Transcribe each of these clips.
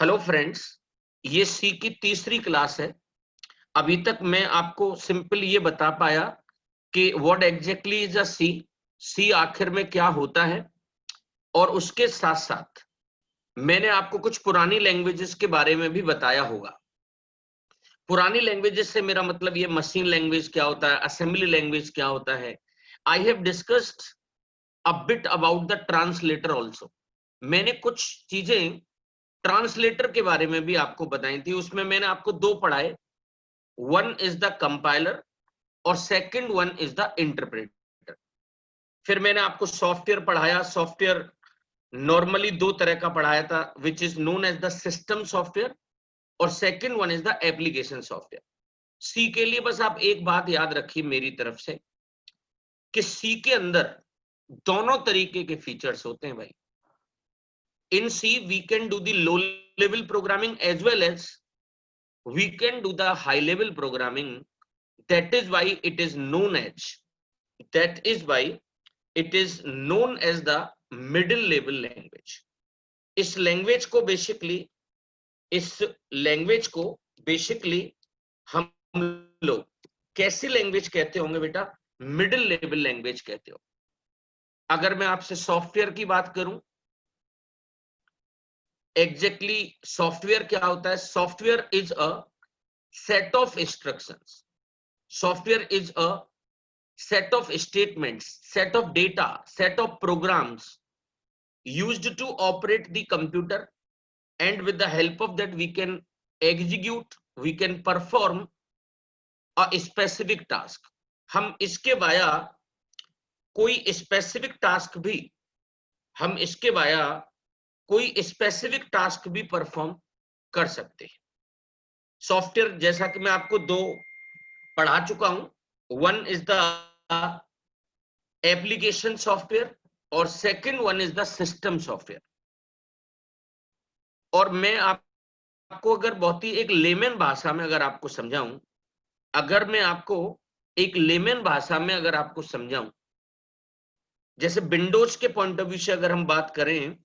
Hello friends, ये सी की तीसरी क्लास है। अभी तक मैं आपको सिंपल ये बता पाया कि व्हाट एग्जैक्टली इज अ सी, सी आखिर में क्या होता है, और उसके साथ साथ मैंने आपको कुछ पुरानी लैंग्वेजेस के बारे में भी बताया होगा। पुरानी लैंग्वेजेस से मेरा मतलब ये मशीन लैंग्वेज क्या होता है, असेंबली लैंग्वेज क्या होता है। I have discussed a bit about the translator also. मैंने कुछ चीजें ट्रांसलेटर के बारे में भी आपको बताई थी। उसमें मैंने आपको दो पढ़ाए, वन इज द कंपाइलर और second one is the interpreter. फिर मैंने आपको सॉफ्टवेयर पढ़ाया। सॉफ्टवेयर नॉर्मली दो तरह का पढ़ाया था, which is known as the system software, और second one is the application software. C के लिए बस आप एक बात याद रखिए मेरी तरफ से कि सी के अंदर दोनों तरीके के फीचर्स होते हैं भाई। In C we can do the low level programming as well as we can do the high level programming. That is why it is known as the middle level language. इस language को basically हम लोग कैसी language कहते होंगे बेटा? Middle level language कहते हो। अगर मैं आपसे सॉफ्टवेयर की बात करूं, एग्जैक्टली सॉफ्टवेयर क्या होता है? Software is a set of instructions. Software is a set of statements, set of data, set of programs used to operate the computer, and with the help of that we can execute, we can perform a specific task. हम इसके via कोई specific task भी हम इसके via कोई specific task भी perform कर सकते हैं। सॉफ्टवेयर जैसा कि मैं आपको दो पढ़ा चुका हूं, one is the application software और second one is the system software. और मैं आपको अगर बहुत ही एक लेमन भाषा में अगर आपको समझाऊं, जैसे विंडोज के पॉइंट ऑफ व्यू से अगर हम बात करें,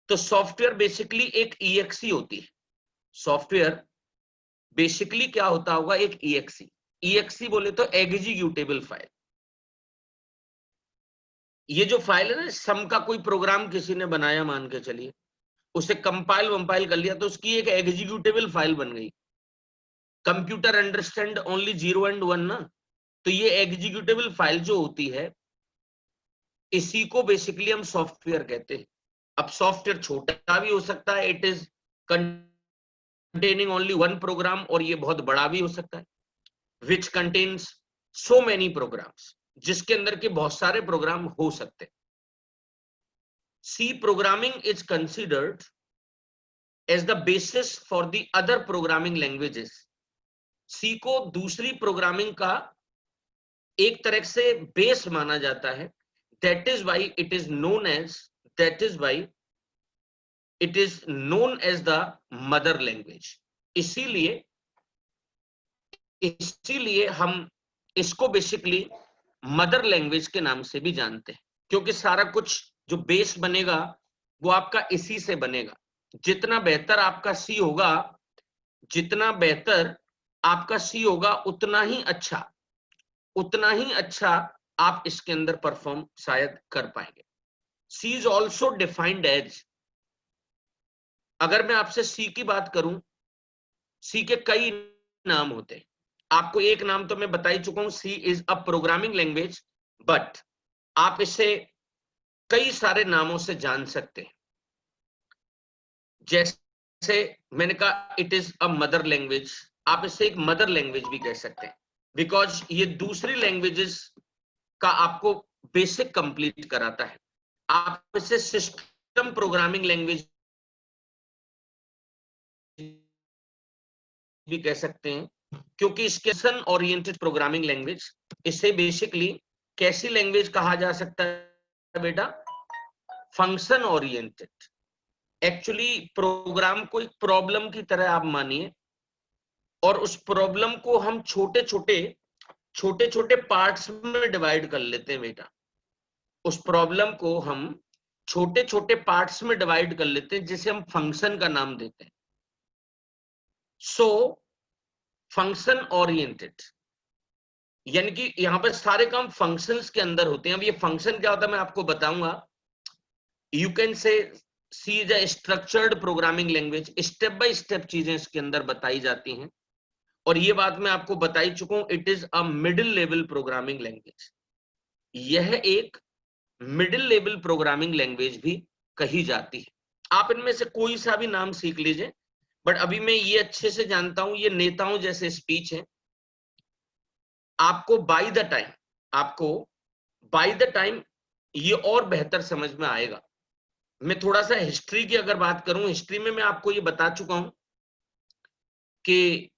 तो सॉफ्टवेयर बेसिकली एक ईएक्सी होती है। सॉफ्टवेयर बेसिकली क्या होता होगा? एक ईएक्सी बोले तो एग्जीक्यूटेबल फाइल। ये जो फाइल है ना, सम का कोई प्रोग्राम किसी ने बनाया, मान के चलिए उसे कंपाइल वंपाइल कर लिया, तो उसकी एक एग्जीक्यूटेबल फाइल बन गई। कंप्यूटर अंडरस्टैंड ओनली 0 and 1 ना, तो ये एग्जीक्यूटेबल फाइल जो होती है, इसी को बेसिकली हम सॉफ्टवेयर कहते हैं। अब सॉफ्टवेयर छोटा भी हो सकता है, it is containing only one program, और ये बहुत बड़ा भी हो सकता है, which contains so many programs, जिसके अंदर के बहुत सारे प्रोग्राम हो सकते हैं। C programming is considered as the basis for the other programming languages. C को दूसरी प्रोग्रामिंग का एक तरह से बेस माना जाता है। That is why it is known as the mother language. इसीलिए हम इसको बेसिकली मदर लैंग्वेज के नाम से भी जानते हैं, क्योंकि सारा कुछ जो बेस बनेगा वो आपका इसी से बनेगा। जितना बेहतर आपका सी होगा, उतना ही अच्छा आप इसके अंदर परफॉर्म शायद कर पाएंगे। सी इज ऑल्सो डिफाइंड एज, अगर मैं आपसे सी की बात करूं, सी के कई नाम होते हैं। आपको एक नाम तो मैं बता ही चुका हूं, C is a programming language, but आप इसे कई सारे नामों से जान सकते हैं। जैसे मैंने कहा it is a mother language, आप इसे एक मदर लैंग्वेज भी कह सकते हैं, बिकॉज ये दूसरी लैंग्वेजेस का आपको बेसिक कंप्लीट कराता है। आप इसे सिस्टम प्रोग्रामिंग लैंग्वेज भी कह सकते हैं, क्योंकि इसके फंक्शन ओरिएंटेड प्रोग्रामिंग लैंग्वेज, इसे बेसिकली कैसी लैंग्वेज कहा जा सकता है बेटा? Function oriented. एक्चुअली प्रोग्राम को एक प्रॉब्लम की तरह आप मानिए, और उस प्रॉब्लम को हम छोटे छोटे पार्ट्स में डिवाइड कर लेते हैं बेटा। उस प्रॉब्लम को हम छोटे छोटे पार्ट्स में डिवाइड कर लेते हैं, जिसे हम फंक्शन का नाम देते हैं। सो फंक्शन ओरिएंटेड, यानी कि यहां पर सारे काम फंक्शंस के अंदर होते हैं। अब ये फंक्शन क्या होता है मैं आपको बताऊंगा। You can say C is a structured programming language, step by step चीजें इसके अंदर बताई जाती हैं, और ये बात मैं आपको बता ही चुका हूं, it is a middle level programming language. यह एक मिडिल लेवल प्रोग्रामिंग लैंग्वेज भी कही जाती है। आप इनमें से कोई सा भी नाम सीख लीजिए, बट अभी मैं ये अच्छे से जानता हूं, ये नेताओं जैसे स्पीच है। आपको बाय द टाइम ये और बेहतर समझ में आएगा। मैं थोड़ा सा हिस्ट्री की अगर बात करूं, हिस्ट्री में मैं आपको ये बता चुका हूं कि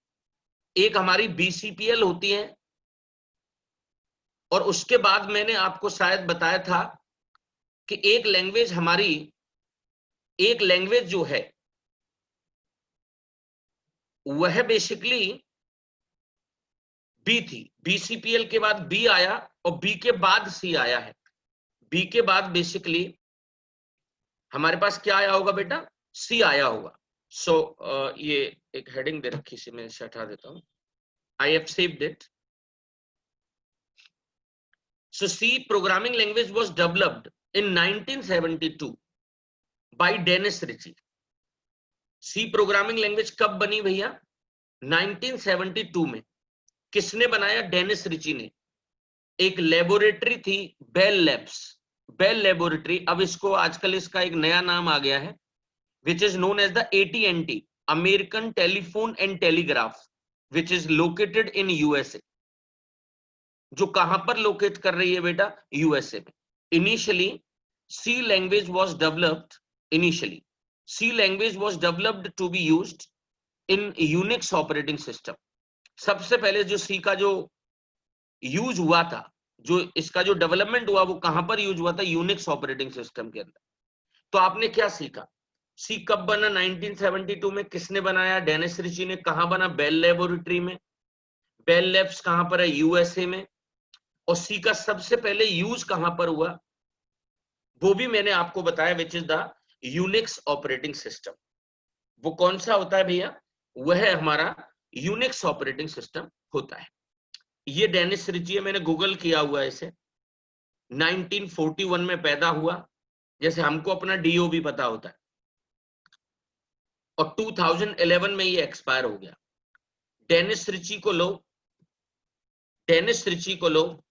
एक हमारी बीसीपीएल होती है, और उसके बाद मैंने आपको शायद बताया था कि एक लैंग्वेज जो है वह बेसिकली बी थी। बीसीपीएल के बाद बी आया, और बी के बाद सी आया है। बी के बाद बेसिकली हमारे पास क्या आया होगा बेटा, सी आया होगा। सो ये एक हेडिंग दे रखी सी, मैं इसे हटा देता हूं। I have saved it. So C programming language was developed in 1972 by Dennis Ritchie. C programming language कब बनी भैया, 1972 में। किसने बनाया, डेनिस रिची ने। एक लेबोरेटरी थी, बेल लैब्स, बेल लेबोरेटरी। अब इसको आजकल इसका एक नया नाम आ गया है, which is known as the AT&T, American Telephone and Telegraph, which is located in USA। जो कहां पर लोकेट कर रही है बेटा, यूएसए में। Initially C language was developed to be used in Unix operating system. सबसे पहले जो सी का जो यूज हुआ था, जो इसका जो डेवलपमेंट हुआ, वो कहां पर यूज हुआ था, यूनिक्स ऑपरेटिंग सिस्टम के अंदर। तो आपने क्या सीखा, सी कब बना, 1972 में। किसने बनाया, डेनिस रिची ने। कहां बना, बेल लेबोरेटरी में। बेल लैब्स कहां पर है, यूएसए में। और सी का सबसे पहले यूज कहां पर हुआ, वो भी मैंने आपको बताया, which is the Unix operating system. वो कौन सा होता है भैया, वह हमारा यूनिक्स ऑपरेटिंग सिस्टम होता है। ये डेनिस रिची है, मैंने गूगल किया हुआ है इसे। 1941 में पैदा हुआ, जैसे हमको अपना डीओ भी पता होता है, और 2011 में ये एक्सपायर हो गया। डेनिस रिची को लोग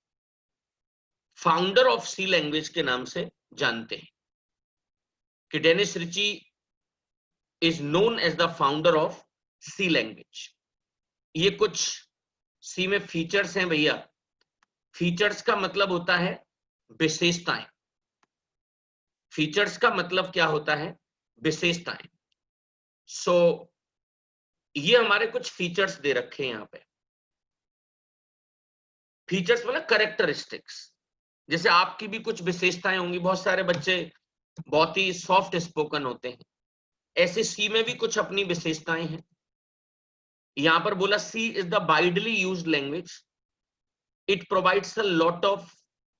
फाउंडर ऑफ सी लैंग्वेज के नाम से जानते हैं, कि Dennis Ritchie is known as the founder of C language. ये कुछ सी में फीचर्स हैं भैया। फीचर्स का मतलब होता है विशेषताएं। फीचर्स का मतलब क्या होता है, विशेषताएं। सो ये हमारे कुछ फीचर्स दे रखे हैं यहां पे। फीचर्स मतलब कैरेक्टरिस्टिक्स। जैसे आपकी भी कुछ विशेषताएं होंगी, बहुत सारे बच्चे बहुत ही सॉफ्ट स्पोकन होते हैं, ऐसे सी में भी कुछ अपनी विशेषताएं हैं। यहां पर बोला C is the widely used language, it provides a lot of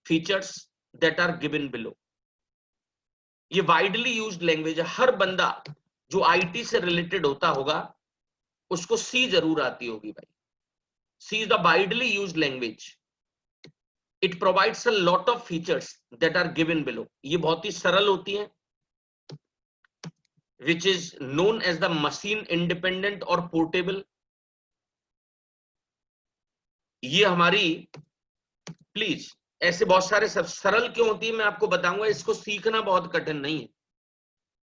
features that are given below. ये वाइडली यूज्ड लैंग्वेज है, हर बंदा जो आईटी से रिलेटेड होता होगा उसको सी जरूर आती होगी भाई। C is the widely used language, it provides a lot of features that are given below. ये बहुत ही सरल होती है, which is known as the machine independent और portable। ये हमारी, प्लीज ऐसे बहुत सारे सब सरल क्यों होती है मैं आपको बताऊंगा, इसको सीखना बहुत कठिन नहीं है।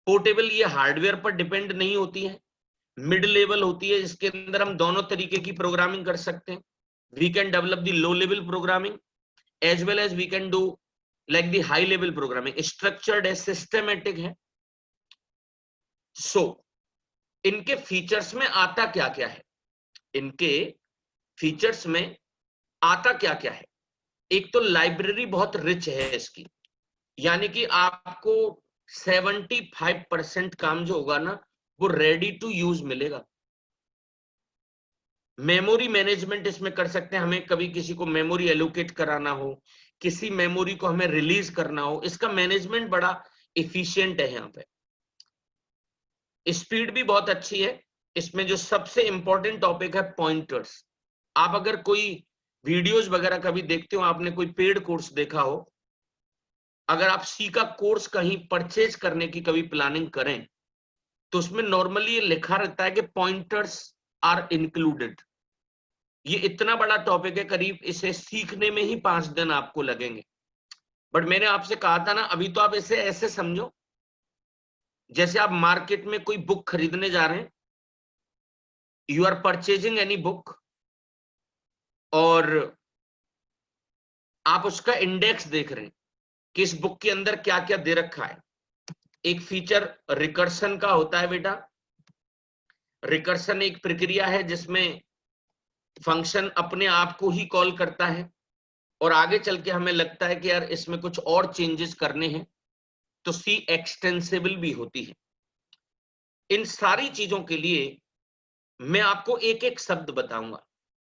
पोर्टेबल, ये हार्डवेयर पर डिपेंड नहीं होती है, मिड लेवल होती है, इसके अंदर हम दोनों तरीके की प्रोग्रामिंग कर सकते हैं। We can develop the low level programming as well as we can do like the high level programming. Structured है, सिस्टमेटिक है। सो इनके फीचर्स में आता क्या क्या है, इनके फीचर्स में आता क्या क्या है। एक तो लाइब्रेरी बहुत रिच है इसकी, यानी कि आपको 75% काम जो होगा ना वो रेडी टू यूज मिलेगा। मेमोरी मैनेजमेंट इसमें कर सकते हैं, हमें कभी किसी को मेमोरी एलोकेट कराना हो, किसी मेमोरी को हमें रिलीज करना हो, इसका मैनेजमेंट बड़ा इफिशिएंट है। यहाँ पे स्पीड भी बहुत अच्छी है, इसमें जो सबसे इंपॉर्टेंट टॉपिक है पॉइंटर्स। आप अगर कोई वीडियोस वगैरह कभी देखते हो, आपने कोई पेड कोर्स देखा हो, अगर आप सी का कोर्स कहीं परचेज करने की कभी प्लानिंग करें तो उसमें नॉर्मली ये लिखा रहता है कि पॉइंटर्स आर इंक्लूडेड। ये इतना बड़ा टॉपिक है, करीब इसे सीखने में ही 5 दिन आपको लगेंगे। बट मैंने आपसे कहा था ना, अभी तो आप इसे ऐसे समझो जैसे आप मार्केट में कोई बुक खरीदने जा रहे हैं, you are purchasing any book, और आप उसका इंडेक्स देख रहे हैं कि इस बुक के अंदर क्या क्या दे रखा है। एक फीचर रिकर्सन का होता है बेटा। रिकर्सन एक प्रक्रिया है जिसमें फंक्शन अपने आप को ही कॉल करता है और आगे चल के हमें लगता है कि यार इसमें कुछ और चेंजेस करने हैं, तो सी एक्सटेंसिबल भी होती है। इन सारी चीजों के लिए मैं आपको एक एक शब्द बताऊंगा,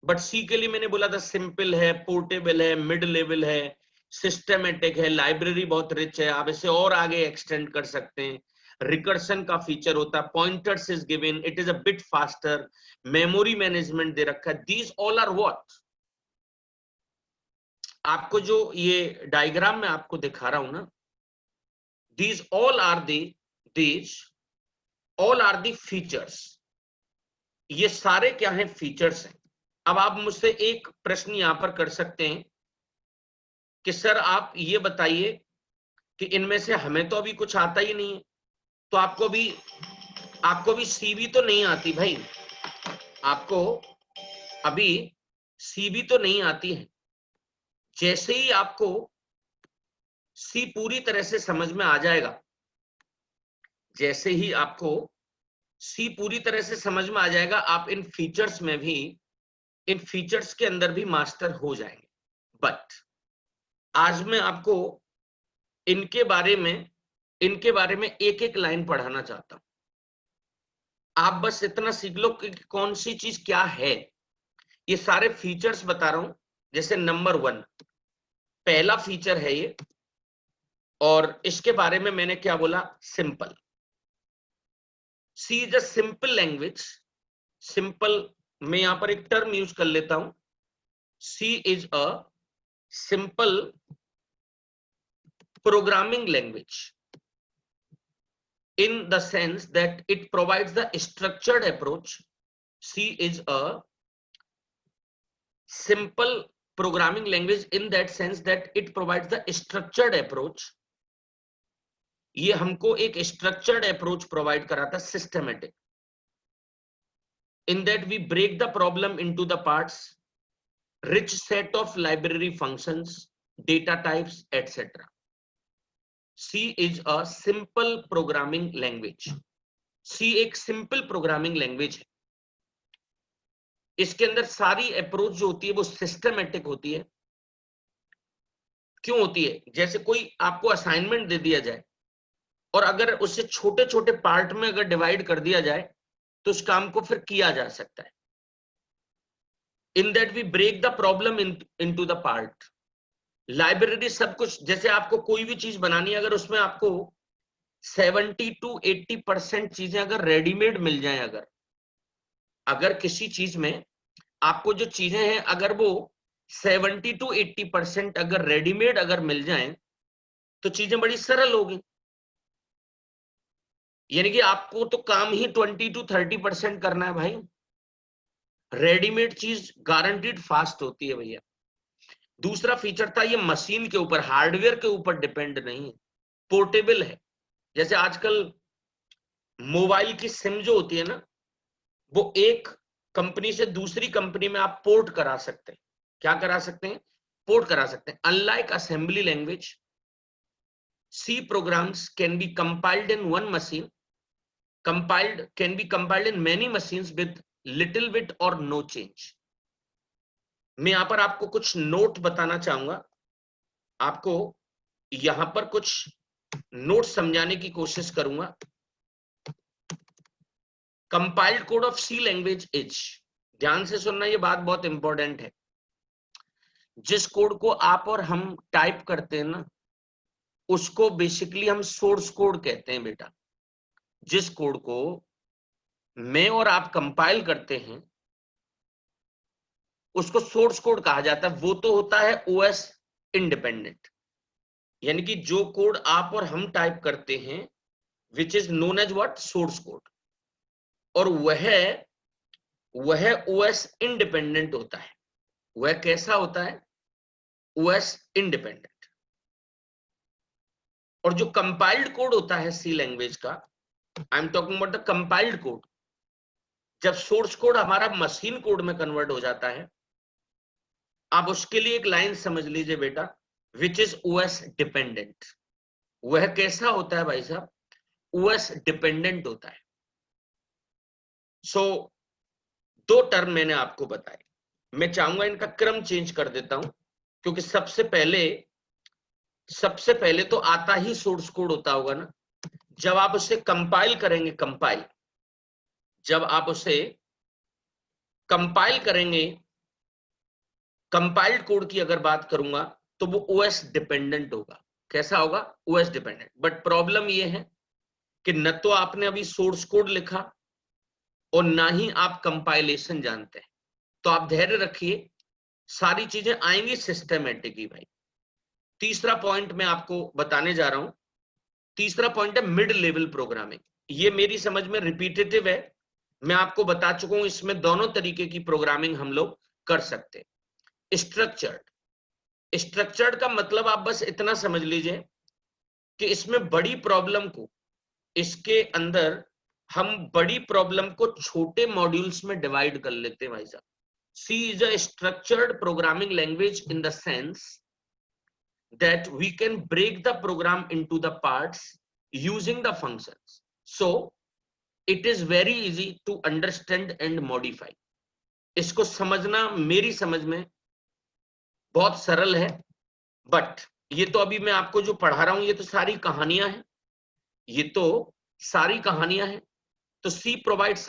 बट सी के लिए मैंने बोला था सिंपल है, पोर्टेबल है, मिड लेवल है, सिस्टमेटिक है, लाइब्रेरी बहुत रिच है, आप इसे और आगे एक्सटेंड कर सकते हैं। रिकर्सन का फीचर होता है, pointers is given, it is a bit faster, memory management दे रखा है। दीज ऑल आर व्हाट, आपको जो ये डायग्राम में आपको दिखा रहा हूं ना, these all are these all are the features. ये सारे क्या हैं? फीचर्स हैं। अब आप मुझसे एक प्रश्न यहां पर कर सकते हैं कि सर आप ये बताइए कि इनमें से हमें तो अभी कुछ आता ही नहीं है, तो आपको भी सीबी तो नहीं आती भाई, आपको अभी सीबी तो नहीं आती है। जैसे ही आपको सी पूरी तरह से समझ में आ जाएगा, जैसे ही आपको सी पूरी तरह से समझ में आ जाएगा, आप इन फीचर्स में भी, इन फीचर्स के अंदर भी मास्टर हो जाएंगे। बट आज मैं आपको इनके बारे में एक एक लाइन पढ़ाना चाहता हूं। आप बस इतना सीख लो कि कौन सी चीज क्या है। ये सारे फीचर्स बता रहा हूं। जैसे नंबर 1 पहला फीचर है ये, और इसके बारे में मैंने क्या बोला? Simple. C is a simple language. Simple, मैं यहां पर एक टर्म यूज कर लेता हूं, C is a simple programming language in the sense that it provides the structured approach. C is a simple programming language in that sense that it provides the structured approach. ये हमको एक structured approach provide कराता, systematic. In that we break the problem into the parts, rich set of library functions, data types, etc. C is a simple programming language. C एक simple programming language है। इसके अंदर सारी approach जो होती है वो सिस्टमेटिक होती है। क्यों होती है? जैसे कोई आपको असाइनमेंट दे दिया जाए और अगर उससे छोटे छोटे पार्ट में अगर डिवाइड कर दिया जाए तो उस काम को फिर किया जा सकता है। In that we break the problem into the part. Library सब कुछ, जैसे आपको कोई भी चीज बनानी है, अगर उसमें आपको 70 to 80% चीजें अगर रेडीमेड मिल जाए, अगर किसी चीज में आपको जो चीजें हैं अगर वो 70 to 80% अगर रेडीमेड अगर मिल जाएं तो चीजें बड़ी सरल होगी। यानी कि आपको तो काम ही 20 to 30% करना है भाई। रेडीमेड चीज गारंटीड फास्ट होती है भैया। दूसरा फीचर था ये मशीन के ऊपर, हार्डवेयर के ऊपर डिपेंड नहीं है, पोर्टेबल है। जैसे आजकल मोबाइल की सिम जो होती है ना, वो एक कंपनी से दूसरी कंपनी में आप पोर्ट करा सकते हैं। क्या करा सकते हैं? पोर्ट करा सकते हैं। Unlike assembly language, C programs can be compiled in one machine, can be compiled in many machines with little bit or no change. मैं यहां पर आपको कुछ नोट बताना चाहूंगा, आपको यहां पर कुछ नोट समझाने की कोशिश करूंगा। Compiled code of C language is, ध्यान से सुनना, ये बात बहुत इंपॉर्टेंट है। जिस कोड को आप और हम टाइप करते हैं ना, उसको बेसिकली हम सोर्स कोड कहते हैं बेटा। जिस कोड को मैं और आप कंपाइल करते हैं उसको सोर्स कोड कहा जाता है। वो तो होता है ओएस इंडिपेंडेंट, यानी कि जो कोड आप और हम टाइप करते हैं which is known as what, source code, और वह ओएस इंडिपेंडेंट होता है। वह कैसा होता है? OS independent. और जो कंपाइल्ड कोड होता है सी लैंग्वेज का, I am talking about the compiled code, जब सोर्स कोड हमारा मशीन कोड में कन्वर्ट हो जाता है, आप उसके लिए एक लाइन समझ लीजिए बेटा, विच इज ओएस डिपेंडेंट। वह कैसा होता है भाई साहब? ओएस डिपेंडेंट होता है। सो दो टर्म मैंने आपको बताए, मैं चाहूंगा इनका क्रम चेंज कर देता हूं, क्योंकि सबसे पहले तो आता ही सोर्स कोड होता होगा ना। जब आप उसे कंपाइल करेंगे, जब आप उसे कंपाइल करेंगे, कंपाइल्ड कोड की अगर बात करूंगा तो वो ओएस डिपेंडेंट होगा। कैसा होगा? OS dependent. बट प्रॉब्लम ये है कि न तो आपने अभी सोर्स कोड लिखा और ना ही आप कंपाइलेशन जानते हैं। तो आप धैर्य रखिए, सारी चीजें आएंगी सिस्टमैटिक ही भाई। तीसरा पॉइंट मैं आपको बताने जा रहा हूं। तीसरा पॉइंट है मिड लेवल प्रोग्रामिंग। ये मेरी समझ में रिपीटेटिव है, मैं आपको बता चुका हूं, इसमें दोनों तरीके की प्रोग्रामिंग हम लोग कर सकते हैं। स्ट्रक्चर्ड का मतलब आप बस इतना समझ लीजिए कि इसमें बड़ी प्रॉब्लम को, इसके अंदर हम बड़ी प्रॉब्लम को छोटे मॉड्यूल्स में डिवाइड कर लेते हैं भाई साहब। C is a structured programming language in the sense that we can break the program into the parts using the functions. So it is very easy to understand and modify. इसको समझना मेरी समझ में बहुत सरल है, बट ये तो अभी मैं आपको जो पढ़ा रहा हूं ये तो सारी कहानियां हैं, ये तो सारी कहानियां हैं। तो C provides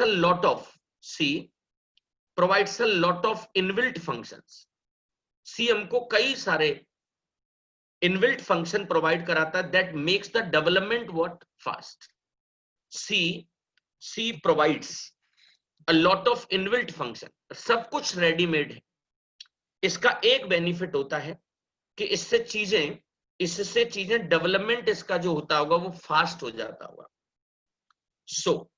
a lot of inbuilt functions. C हमको कई सारे इनबिल्ट फंक्शन प्रोवाइड कराता है that makes the development what fast. C provides a lot of inbuilt function, सब कुछ रेडीमेड है। इसका एक बेनिफिट होता है कि इससे चीजें डेवलपमेंट इसका जो होता होगा वो फास्ट हो जाता होगा। सो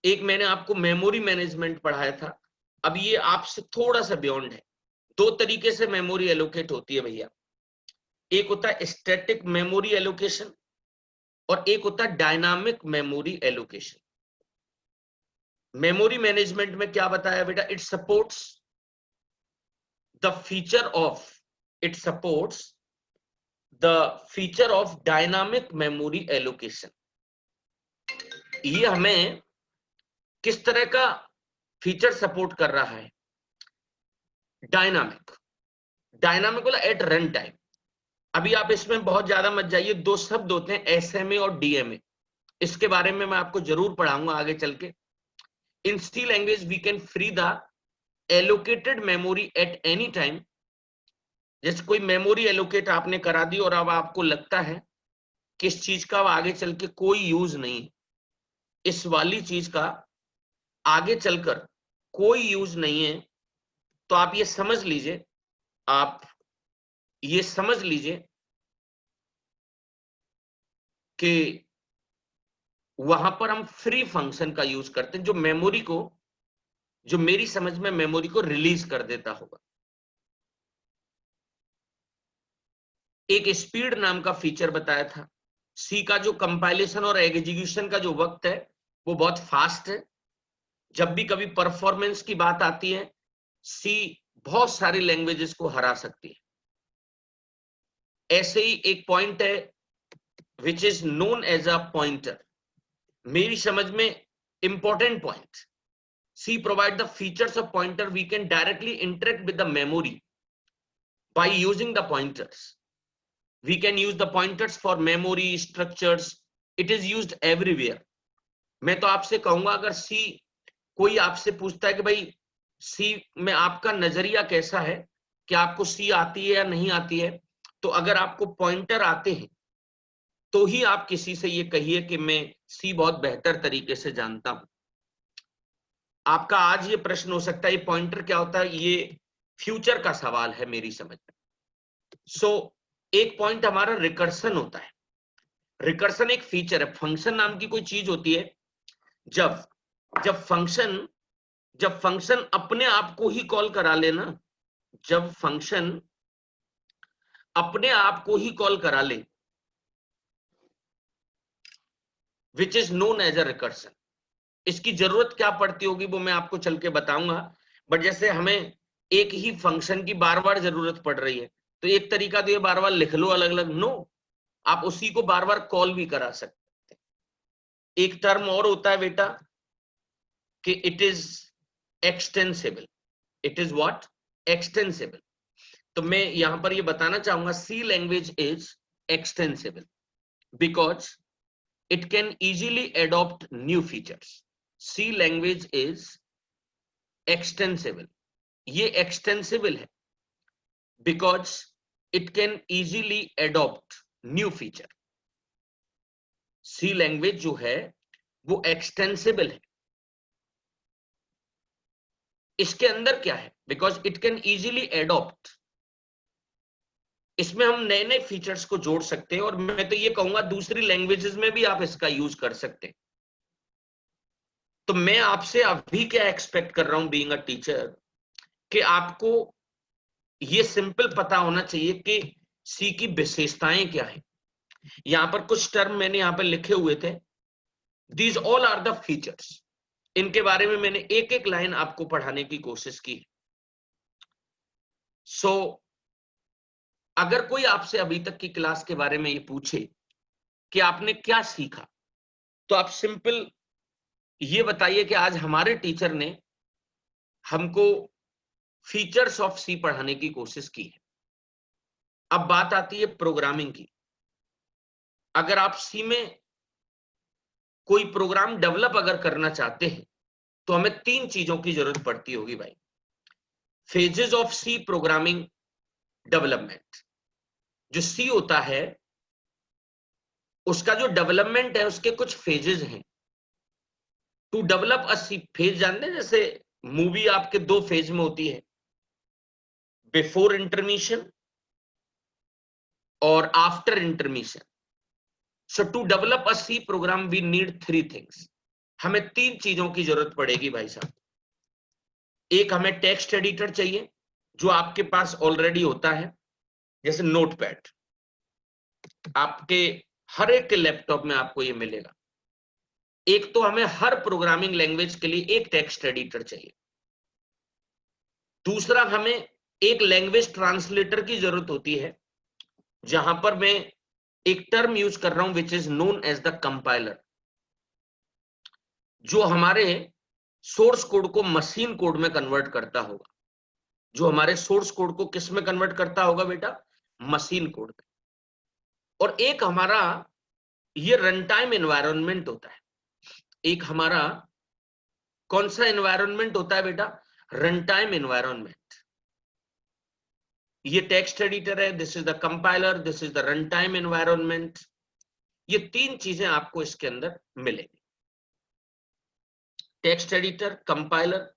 एक मैंने आपको मेमोरी मैनेजमेंट पढ़ाया था, अब ये आपसे थोड़ा सा बियॉन्ड है। दो तरीके से मेमोरी एलोकेट होती है भैया, एक होता है स्टैटिक मेमोरी एलोकेशन और एक होता है dynamic memory allocation. Memory management में क्या बताया बेटा? It supports the feature of dynamic memory allocation. ये हमें किस तरह का फीचर सपोर्ट कर रहा है? डायनामिक वाला एट रन टाइम। अभी आप इसमें बहुत ज्यादा मत जाइए, दो शब्द होते हैं एसएमए और डीएमए, इसके बारे में मैं आपको जरूर पढ़ाऊंगा आगे चल के। In C language we can free the allocated memory at any time. जैसे कोई मेमोरी एलोकेट आपने करा दी और अब आपको लगता है कि इस चीज का आगे चल के कोई यूज नहीं, इस वाली चीज का आगे चलकर कोई यूज नहीं है, तो आप ये समझ लीजिए कि वहां पर हम फ्री फंक्शन का यूज करते हैं, जो मेरी समझ में मेमोरी को रिलीज कर देता होगा। एक स्पीड नाम का फीचर बताया था। सी का जो कंपाइलेशन और एग्जीक्यूशन का जो वक्त है वो बहुत फास्ट है। जब भी कभी परफॉर्मेंस की बात आती है, सी बहुत सारी लैंग्वेजेस को हरा सकती है। ऐसे ही एक पॉइंट है which is known as a pointer, मेरी समझ में important point. C provide the features of pointer. We can directly interact with the memory by using the pointers. We can use the pointers for memory structures. It is used everywhere. मैं तो आपसे कहूंगा, अगर कोई आपसे पूछता है कि भाई C में आपका नजरिया कैसा है, कि आपको C आती है या नहीं आती है, तो अगर आपको पॉइंटर आते हैं तो ही आप किसी से ये कहिए कि मैं C बहुत बेहतर तरीके से जानता हूं। आपका आज ये प्रश्न हो सकता है, ये पॉइंटर क्या होता है, ये फ्यूचर का सवाल है मेरी समझ में। सो एक पॉइंट हमारा रिकर्सन होता है। रिकर्सन एक फीचर है, फंक्शन नाम की कोई चीज होती है। जब जब फंक्शन अपने आप को ही कॉल करा लेना, जब फंक्शन अपने आप को ही कॉल करा ले, which is known as a recursion. इसकी जरूरत क्या पड़ती होगी वो मैं आपको चल के बताऊंगा, बट जैसे हमें एक ही फंक्शन की बार बार जरूरत पड़ रही है, तो एक तरीका तो ये बार बार लिख लो अलग अलग, नो, आप उसी को बार बार कॉल भी करा सकते हैं। एक टर्म और होता है बेटा कि it is extensible. It is what? Extensible. तो मैं यहां पर ये बताना चाहूंगा, C language is extensible because it can easily adopt new features. C language is extensible. ये extensible है because it can easily adopt new feature. C language जो है वो extensible है। इसके अंदर क्या है? Because it can easily adopt. इसमें हम नए नए फीचर्स को जोड़ सकते हैं, और मैं तो ये कहूंगा दूसरी लैंग्वेजेस में भी आप इसका यूज कर सकते हैं। तो मैं आपसे अभी क्या एक्सपेक्ट कर रहा हूं बीइंग अ टीचर, कि आपको ये सिंपल पता होना चाहिए कि सी की विशेषताएं क्या है। यहां पर कुछ टर्म मैंने यहां पर लिखे हुए थे, these all are the features. इनके बारे में मैंने एक एक लाइन आपको पढ़ाने की कोशिश की। सो अगर कोई आपसे अभी तक की क्लास के बारे में ये पूछे कि आपने क्या सीखा, तो आप सिंपल ये बताइए कि आज हमारे टीचर ने हमको फीचर्स ऑफ सी पढ़ाने की कोशिश की है। अब बात आती है प्रोग्रामिंग की। अगर आप सी में कोई प्रोग्राम डेवलप अगर करना चाहते हैं तो हमें तीन चीजों की जरूरत पड़ती होगी भाई। Phases of C programming development. जो सी होता है उसका जो डेवलपमेंट है उसके कुछ फेजेस हैं। To develop a C, phase जानते हैं, जैसे मूवी आपके दो फेज में होती है, बिफोर इंटरमिशन और after intermission. So to develop a C program we need three things. हमें तीन चीजों की जरूरत पड़ेगी भाई साहब। एक, हमें टेक्स्ट एडिटर चाहिए जो आपके पास ऑलरेडी होता है, जैसे नोटपैड। आपके हर एक के लैपटॉप में आपको ये मिलेगा। एक तो हमें हर प्रोग्रामिंग लैंग्वेज के लिए एक टेक्स्ट एडिटर चाहिए। दूसरा, हमें एक लैंग्वेज ट्रांसलेटर की जरूरत होती है, जहां पर मैं एक टर्म यूज कर रहा हूं which is known as the compiler, जो हमारे सोर्स कोड को मशीन कोड में कन्वर्ट करता होगा। जो हमारे सोर्स कोड को किस में कन्वर्ट करता होगा बेटा? मशीन कोड में। और एक हमारा ये रन टाइम एनवायरनमेंट होता है। एक हमारा कौन सा एनवायरनमेंट होता है बेटा? Run time environment. ये टेक्स्ट एडिटर है, this is the compiler, this is the run time environment. ये तीन चीजें आपको इसके अंदर मिलेंगी, text editor, compiler,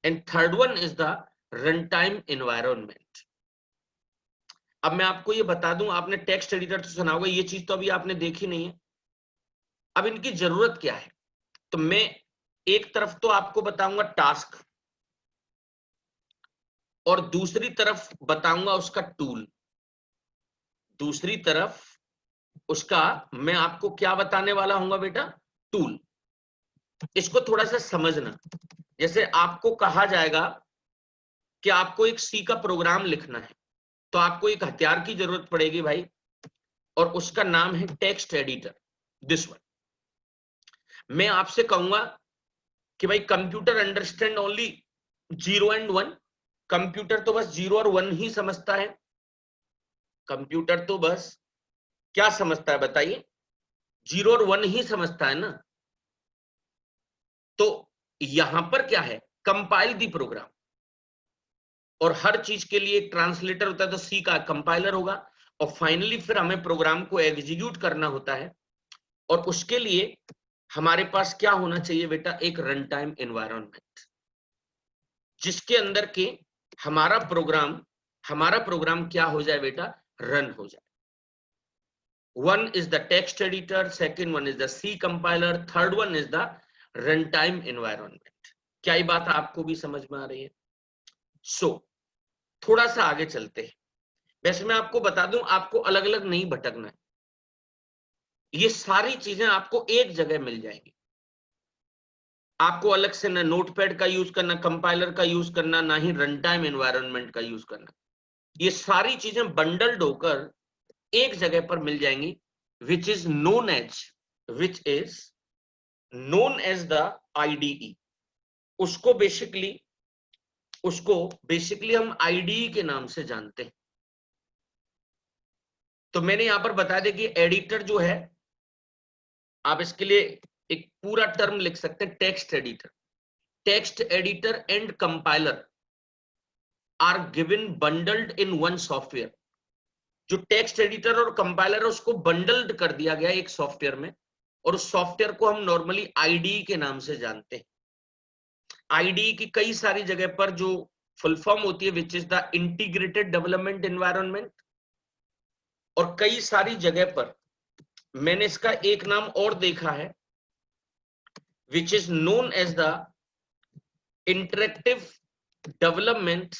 and third one is the run time environment. अब मैं आपको ये बता दूं, आपने टेक्स्ट एडिटर तो सुना होगा, ये चीज तो अभी आपने देखी नहीं है। अब इनकी जरूरत क्या है? तो मैं एक तरफ तो आपको बताऊंगा टास्क, और दूसरी तरफ बताऊंगा उसका टूल। दूसरी तरफ उसका मैं आपको क्या बताने वाला हूंगा बेटा? टूल। इसको थोड़ा सा समझना। जैसे आपको कहा जाएगा कि आपको एक सी का प्रोग्राम लिखना है, तो आपको एक हथियार की जरूरत पड़ेगी भाई, और उसका नाम है टेक्स्ट एडिटर, दिस वन। मैं आपसे कहूंगा कि भाई computer understand only 0 and 1। Computer तो बस 0 और 1 ही समझता है। कंप्यूटर तो बस क्या समझता है बताइए? 0 और 1 ही समझता है ना। तो यहां पर क्या है? कंपाइल दी प्रोग्राम। और हर चीज के लिए एक ट्रांसलेटर होता है, तो सी का कंपाइलर होगा, और फाइनली फिर हमें प्रोग्राम को एग्जीक्यूट करना होता है, और उसके लिए हमारे पास क्या होना चाहिए बेटा, एक रन टाइम एनवायरनमेंट, जिसके अंदर के हमारा प्रोग्राम क्या हो जाए बेटा, रन हो जाए। One is the text editor, second one is the C compiler, third one is the runtime environment। क्या ये बात आपको भी समझ में आ रही है? थोड़ा सा आगे चलते हैं। वैसे मैं आपको बता दूं, आपको अलग अलग नहीं भटकना है, ये सारी चीजें आपको एक जगह मिल जाएंगी। आपको अलग से ना नोटपैड का यूज करना, कंपाइलर का यूज करना, ना ही रन टाइम एनवायरनमेंट का यूज करना। ये सारी चीजें बंडल्ड होकर एक जगह पर मिल जाएंगी, which is known as the IDE। उसको बेसिकली हम IDE के नाम से जानते हैं। तो मैंने यहां पर बता दिया कि एडिटर जो है, आप इसके लिए एक पूरा टर्म लिख सकते हैं, text editor and compiler are given bundled in one software. जो टेक्स्ट एडिटर और कंपाइलर है उसको बंडल्ड कर दिया गया एक सॉफ्टवेयर में, और उस सॉफ्टवेयर को हम नॉर्मली IDE के नाम से जानते हैं। IDE की कई सारी जगह पर जो फुल फॉर्म होती है, which is the integrated development environment, और कई सारी जगह पर मैंने इसका एक नाम और देखा है, which is known as the interactive development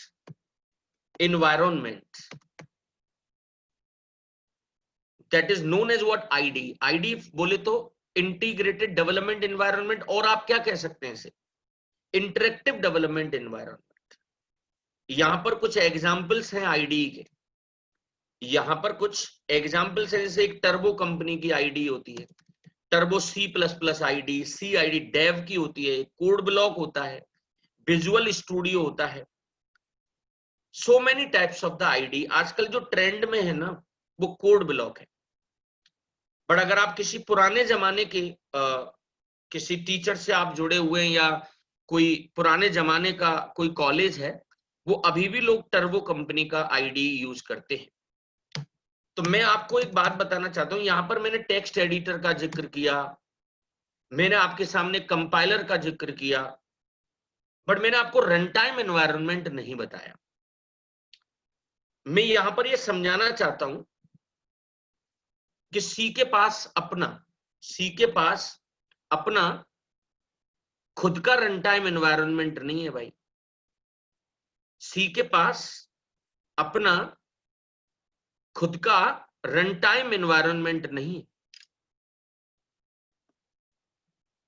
environment, that is known as what, IDE बोले तो इंटीग्रेटेड डेवलपमेंट एनवायरनमेंट, और आप क्या कह सकते हैं इसे, इंटरेक्टिव डेवलपमेंट एनवायरनमेंट। यहां पर कुछ एग्जांपल्स हैं IDE के, यहां पर कुछ एग्जांपल्स हैं, जैसे एक टर्बो कंपनी की IDE होती है, turbo C++ IDE, CID Dev की होती है, कोड ब्लॉक होता है, विजुअल स्टूडियो होता है, so many types of the IDE। आजकल जो ट्रेंड में है ना, वो कोड ब्लॉक है। बट अगर आप किसी पुराने जमाने के किसी टीचर से आप जुड़े हुए हैं, या कोई पुराने जमाने का कोई कॉलेज है, वो अभी भी लोग टर्बो कंपनी का IDE यूज करते हैं। तो मैं आपको एक बात बताना चाहता हूं, यहां पर मैंने टेक्स्ट एडिटर का जिक्र किया, मैंने आपके सामने कंपाइलर का जिक्र किया, बट मैंने आपको रन टाइम एनवायरनमेंट नहीं बताया। मैं यहां पर यह समझाना चाहता हूं कि सी के पास अपना खुद का रन टाइम एनवायरनमेंट नहीं है भाई। सी के पास अपना खुद का रन टाइम एनवायरनमेंट नहीं।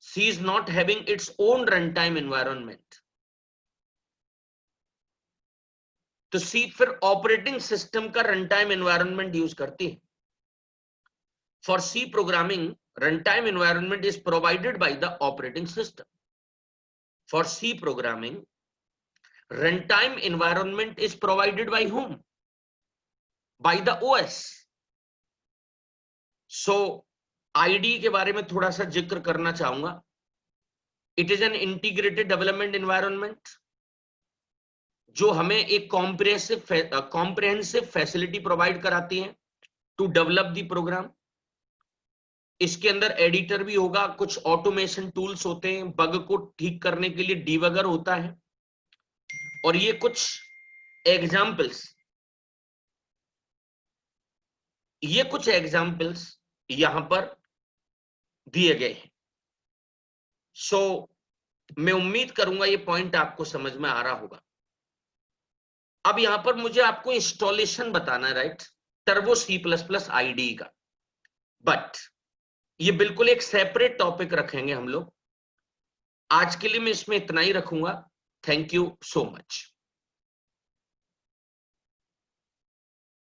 C is not having its own runtime environment। तो C फिर ऑपरेटिंग सिस्टम का रनटाइम एनवायरनमेंट यूज करती है। For C programming, runtime environment is provided by the operating system। For C programming, runtime environment is provided by whom? By the OS। So IDE के बारे में थोड़ा सा जिक्र करना चाहूंगा। It is an integrated development environment जो हमें एक कॉम्प्रिहेंसिव फैसिलिटी प्रोवाइड कराती है टू डेवलप द प्रोग्राम। इसके अंदर एडिटर भी होगा, कुछ ऑटोमेशन टूल्स होते हैं, बग को ठीक करने के लिए डीबगर होता है, और ये कुछ एग्जाम्पल्स यहां पर दिए गए हैं। सो मैं उम्मीद करूंगा ये पॉइंट आपको समझ में आ रहा होगा। अब यहां पर मुझे आपको इंस्टॉलेशन बताना है, राइट, टर्बो C++ IDE का, बट ये बिल्कुल एक सेपरेट टॉपिक रखेंगे हम लोग। आज के लिए मैं इसमें इतना ही रखूंगा। Thank you so much.